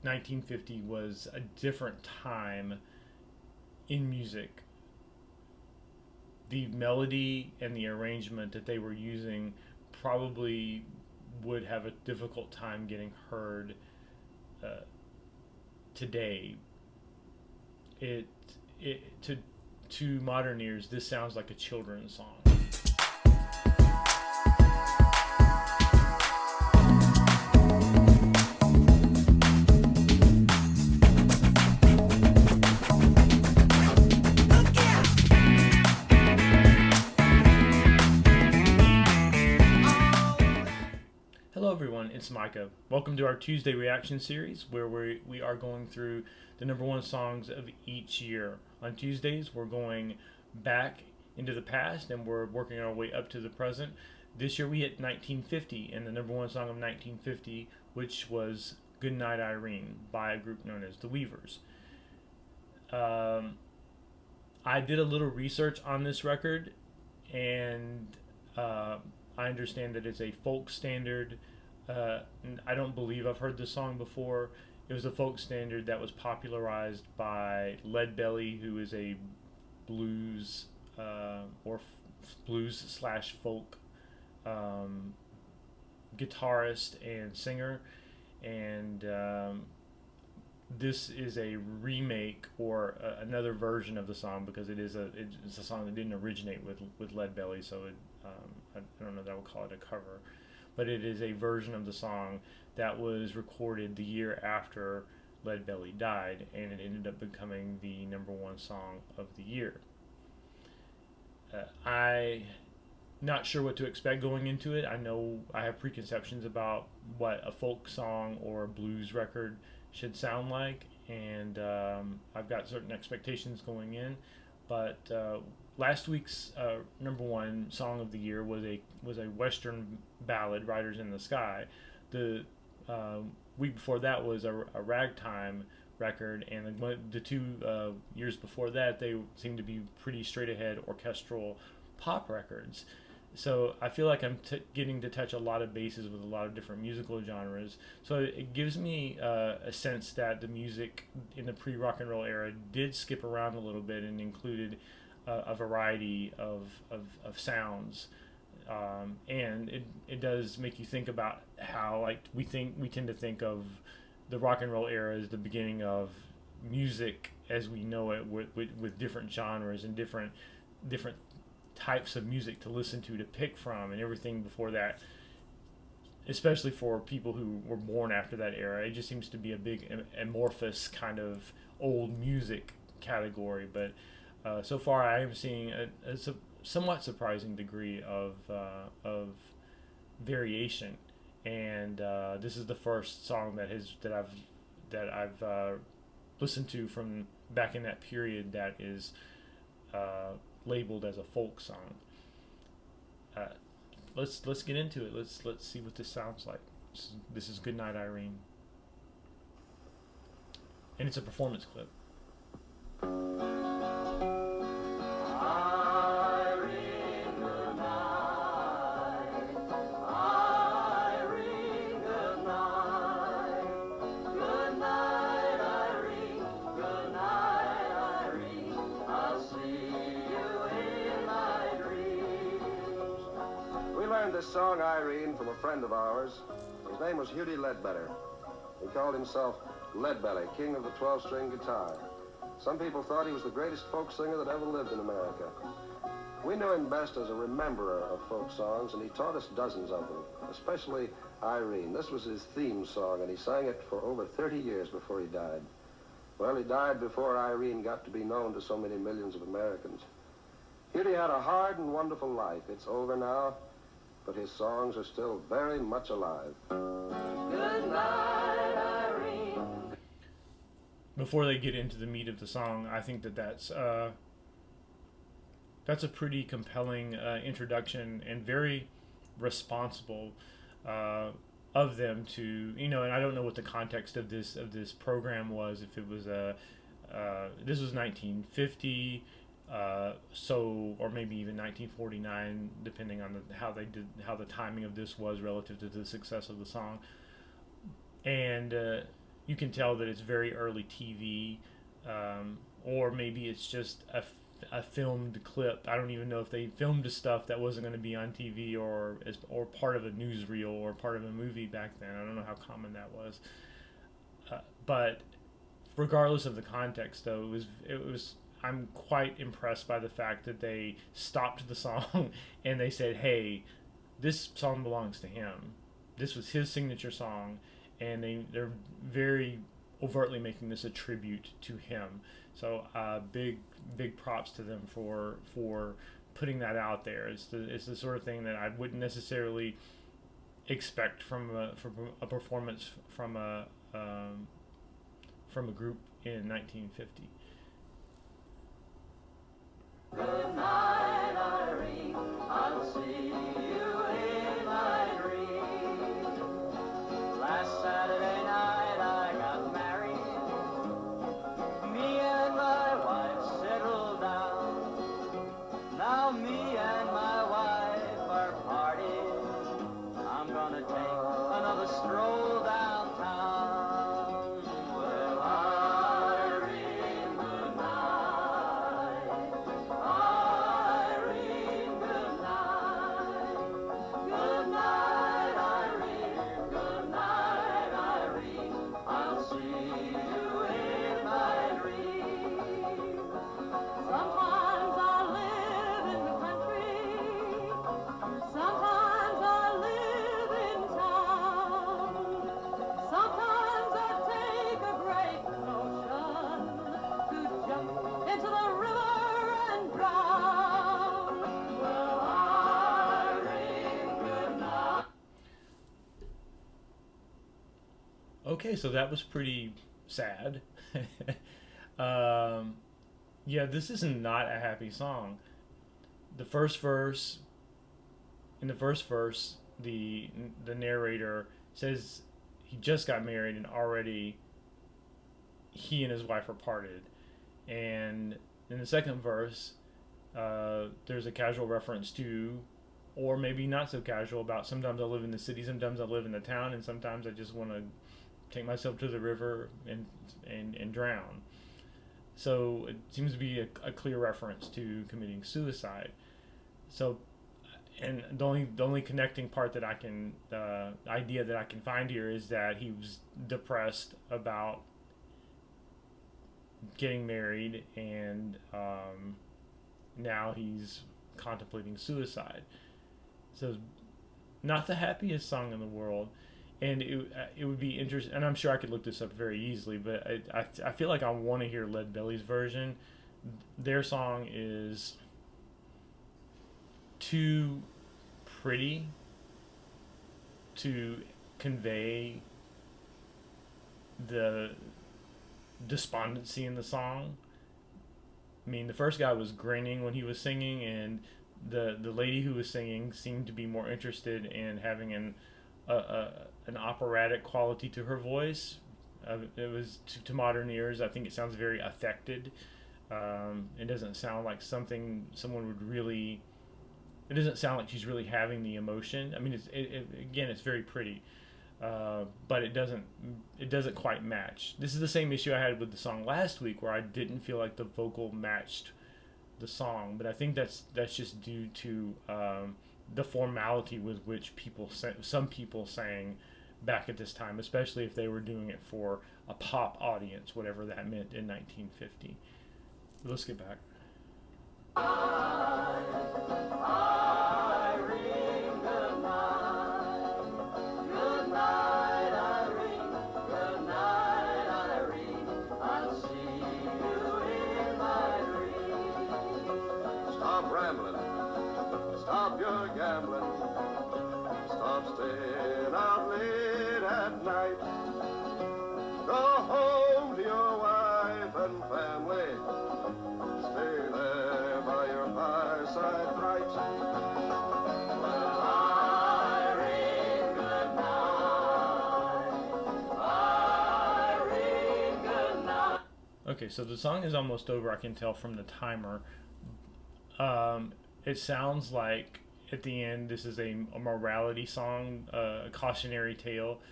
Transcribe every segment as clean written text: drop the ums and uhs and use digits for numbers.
1950 was a different time in music. The melody and the arrangement that they were using probably would have a difficult time getting heard uh, today. It it to modern ears, this sounds like a children's song. Hello, everyone. It's Micah. Welcome to our Tuesday reaction series, where we are going through the number one songs of each year. On Tuesdays, we're going back into the past and we're working our way up to the present. This year, we hit 1950 and the number one song of 1950, which was "Goodnight, Irene" by a group known as the Weavers. Um, I did a little research on this record, and uh, I understand that it's a folk standard. I don't believe I've heard this song before. It was a folk standard that was popularized by Leadbelly, who is a blues or blues slash folk um, guitarist and singer. And this is a remake or another version of the song, because it's a song that didn't originate with Leadbelly, so I don't know that I would call it a cover, but it is a version of the song that was recorded the year after Leadbelly died, and it ended up becoming the number one song of the year. I not sure what to expect going into it. I know I have preconceptions about what a folk song or a blues record should sound like, and I've got certain expectations going in. But last week's number one song of the year was a Western ballad, "Riders in the Sky." The week before that was a ragtime record, and the two years before that, they seemed to be pretty straight ahead orchestral pop records. So I feel like I'm getting to touch a lot of bases with a lot of different musical genres. So it gives me a sense that the music in the pre-rock and roll era did skip around a little bit and included a variety of sounds. And it does make you think about how, like, we tend to think of the rock and roll era as the beginning of music as we know it, with different genres and different types of music to listen to pick from, and everything before that, especially for people who were born after that era, it just seems to be a big amorphous kind of old music category. But so far I am seeing a somewhat surprising degree of variation, and this is the first song that I've listened to from back in that period that is labeled as a folk song. Uh, let's get into it. Let's see what this sounds like. This is "Goodnight, Irene," and it's a performance clip. This song, Irene, from a friend of ours. His name was Hughie Ledbetter. He called himself Leadbelly, king of the 12-string guitar. Some people thought he was the greatest folk singer that ever lived in America. We knew him best as a rememberer of folk songs, and he taught us dozens of them, especially Irene. This was his theme song, and he sang it for over 30 years before he died. Well, he died before Irene got to be known to so many millions of Americans. Hughie had a hard and wonderful life. It's over now, but his songs are still very much alive. Good night, Irene. Before they get into the meat of the song, I think that's a pretty compelling introduction, and very responsible of them to, and I don't know what the context of this program was. If it was this was 1950. Or maybe even 1949, depending on how the timing of this was relative to the success of the song. And you can tell that it's very early TV, or maybe it's just a filmed clip. I don't even know if they filmed stuff that wasn't going to be on TV or part of a newsreel or part of a movie back then. I don't know how common that was, but regardless of the context, though, it was. I'm quite impressed by the fact that they stopped the song and they said, "Hey, this song belongs to him. This was his signature song," and they're very overtly making this a tribute to him. So big props to them for putting that out there. It's the sort of thing that I wouldn't necessarily expect from a performance from a group in 1950. Good night, Irene. I'll see you in my dreams. Last Saturday night I got married. Me and my wife settled down. Now me and my wife are parted. I'm gonna take another stroll downtown. Well, Irene, good night. Irene, good night. Good night, Irene. Good night, Irene. I'll see you in my dreams. Sometimes I live in the country. Sometimes I live in town. Sometimes I take a great notion to jump into the river and drown. Well, Irene, good night. Okay, so that was pretty sad. Yeah, this is not a happy song. The first verse, in the first verse, the narrator says he just got married and already he and his wife are parted. And in the second verse, there's a casual reference to, or maybe not so casual, about sometimes I live in the city, sometimes I live in the town, and sometimes I just want to take myself to the river and drown. So it seems to be a clear reference to committing suicide. So, and the only connecting part that I can, idea that I can find here is that he was depressed about getting married, and now he's contemplating suicide. So, not the happiest song in the world. And it would be interesting, and I'm sure I could look this up very easily, but I feel like I want to hear Leadbelly's version. Their song is too pretty to convey the despondency in the song. I mean, the first guy was grinning when he was singing, and the lady who was singing seemed to be more interested in having an operatic quality to her voice. It was to modern ears, I think it sounds very affected. It doesn't sound like someone would really. It doesn't sound like she's really having the emotion. I mean, again, it's very pretty, but it doesn't quite match. This is the same issue I had with the song last week, where I didn't feel like the vocal matched the song. But I think that's just due to the formality with which some people sang back at this time, especially if they were doing it for a pop audience, whatever that meant in 1950. Let's get back. Irene, good night. Good night, Irene. Good night, Irene. I'll see you in my dreams. Stop rambling. Stop your gambling. Stop staying out late at night. Go home to your wife and family. Stay there by your fireside bright. Well, Irene, good night. Irene, good night. Okay, so the song is almost over, I can tell from the timer. It sounds like at the end this is a morality song, a cautionary tale.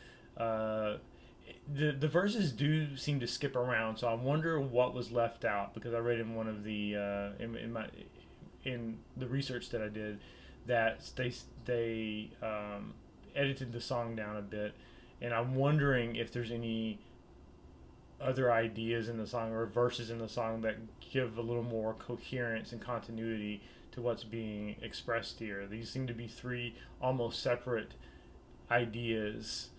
the verses do seem to skip around, so I wonder what was left out, because I read in one of the in the research that I did that they edited the song down a bit, and I'm wondering if there's any other ideas in the song or verses in the song that give a little more coherence and continuity to what's being expressed here. These seem to be three almost separate ideas.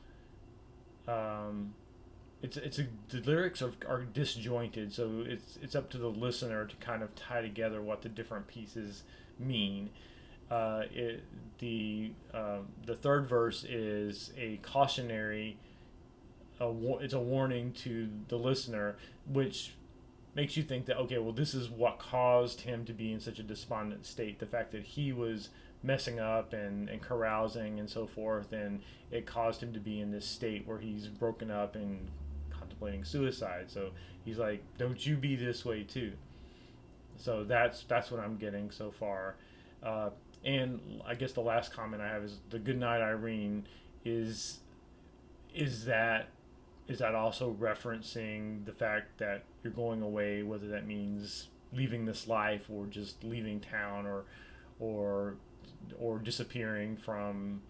The lyrics are disjointed, so it's up to the listener to kind of tie together what the different pieces mean. The third verse is a cautionary. It's a warning to the listener, which makes you think that, okay, well, this is what caused him to be in such a despondent state. The fact that he was messing up and carousing and so forth, and it caused him to be in this state where he's broken up and contemplating suicide. So he's like, don't you be this way too. So that's what I'm getting so far. And I guess the last comment I have is the Goodnight, Irene is that also referencing the fact that you're going away, whether that means leaving this life or just leaving town or disappearing from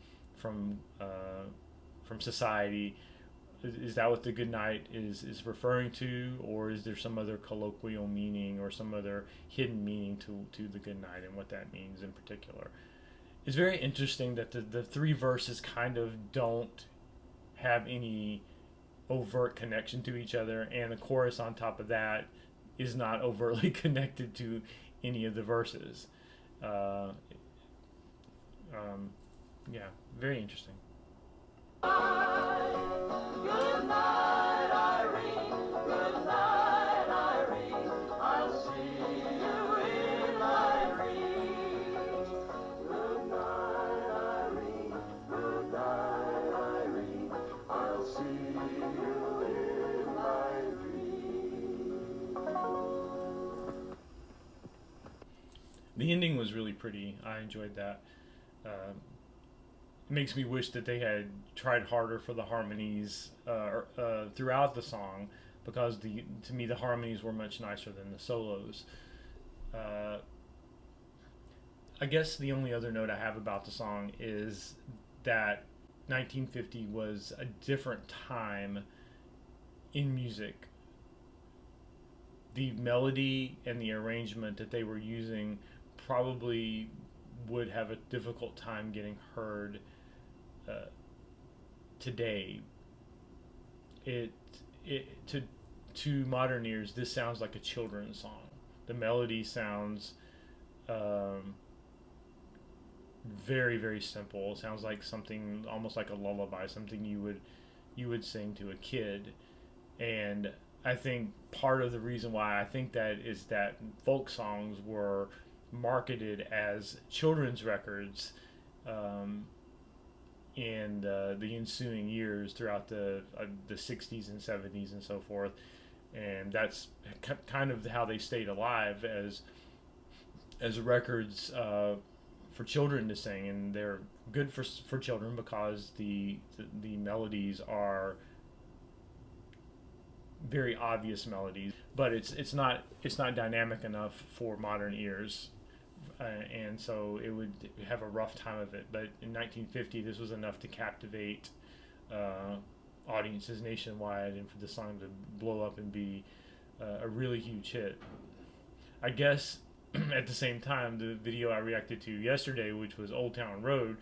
society? Is that what the good night is referring to, or is there some other colloquial meaning or some other hidden meaning to the good night and what that means in particular? It's very interesting that the three verses kind of don't have any overt connection to each other, and the chorus on top of that is not overtly connected to any of the verses. Yeah, very interesting. Good night, Irene. Good night, Irene. I'll see you in my dreams. Good night, Irene. Good night, Irene. I'll see you in my dreams. The ending was really pretty. I enjoyed that. It makes me wish that they had tried harder for the harmonies throughout the song, because to me the harmonies were much nicer than the solos. I guess the only other note I have about the song is that 1950 was a different time in music. The melody and the arrangement that they were using probably would have a difficult time getting heard today. To modern ears, this sounds like a children's song. The melody sounds very, very simple. It sounds like something almost like a lullaby, something you would sing to a kid. And I think part of the reason why I think that is that folk songs were marketed as children's records in the ensuing years throughout the 60s and 70s and so forth, and that's kind of how they stayed alive as records for children to sing, and they're good for children because the melodies are very obvious melodies, but it's not dynamic enough for modern ears. And so it would have a rough time of it. But in 1950, this was enough to captivate audiences nationwide, and for the song to blow up and be a really huge hit. I guess at the same time, the video I reacted to yesterday, which was Old Town Road,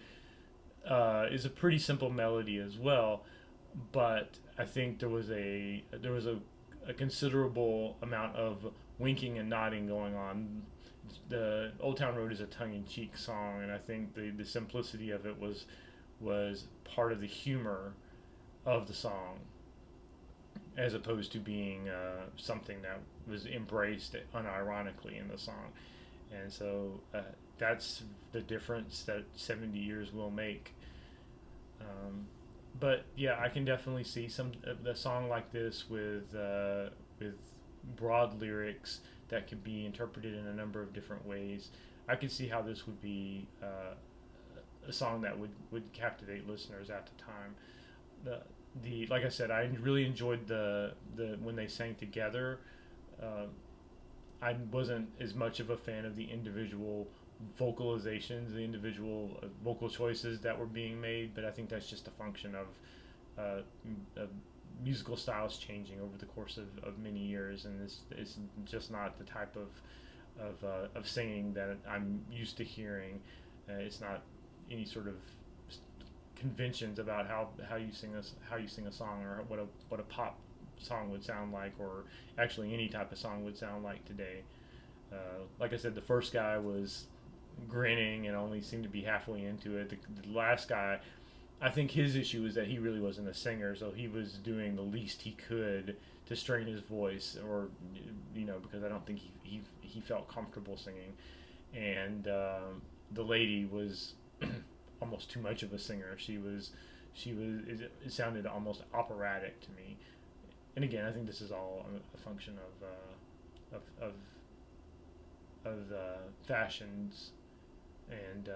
is a pretty simple melody as well, but I think there was a considerable amount of winking and nodding going on. The Old Town Road is a tongue-in-cheek song, and I think the simplicity of it was part of the humor of the song, as opposed to being something that was embraced unironically in the song. And so that's the difference that 70 years will make. But yeah, I can definitely see a song like this with broad lyrics that could be interpreted in a number of different ways. I could see how this would be a song that would captivate listeners at the time. like I said, I really enjoyed the when they sang together. Uh, I wasn't as much of a fan of the individual vocalizations, the individual vocal choices that were being made, but I think that's just a function of musical styles changing over the course of many years, and it's just not the type of singing that I'm used to hearing. It's not any sort of conventions about how you sing a song, or what a pop song would sound like, or actually any type of song would sound like today. Like I said, the first guy was grinning and only seemed to be halfway into it. The last guy, I think his issue was that he really wasn't a singer, so he was doing the least he could to strain his voice, or because I don't think he felt comfortable singing. And the lady was almost too much of a singer. It sounded almost operatic to me. And again, I think this is all a function of fashions and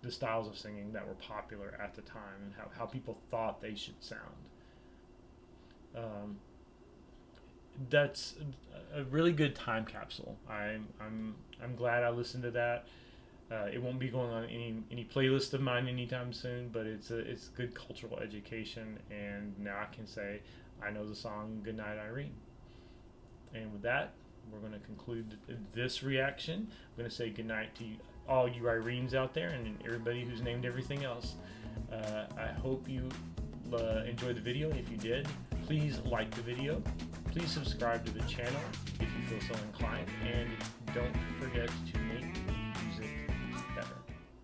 the styles of singing that were popular at the time, and how people thought they should sound. That's a really good time capsule. I'm glad I listened to that. It won't be going on any playlist of mine anytime soon, but it's good cultural education, and now I can say I know the song "Goodnight, Irene." And with that, we're going to conclude this reaction. I'm going to say goodnight to all you Irenes out there, and everybody who's named everything else. I hope you enjoyed the video. If you did, please like the video. Please subscribe to the channel if you feel so inclined, and don't forget to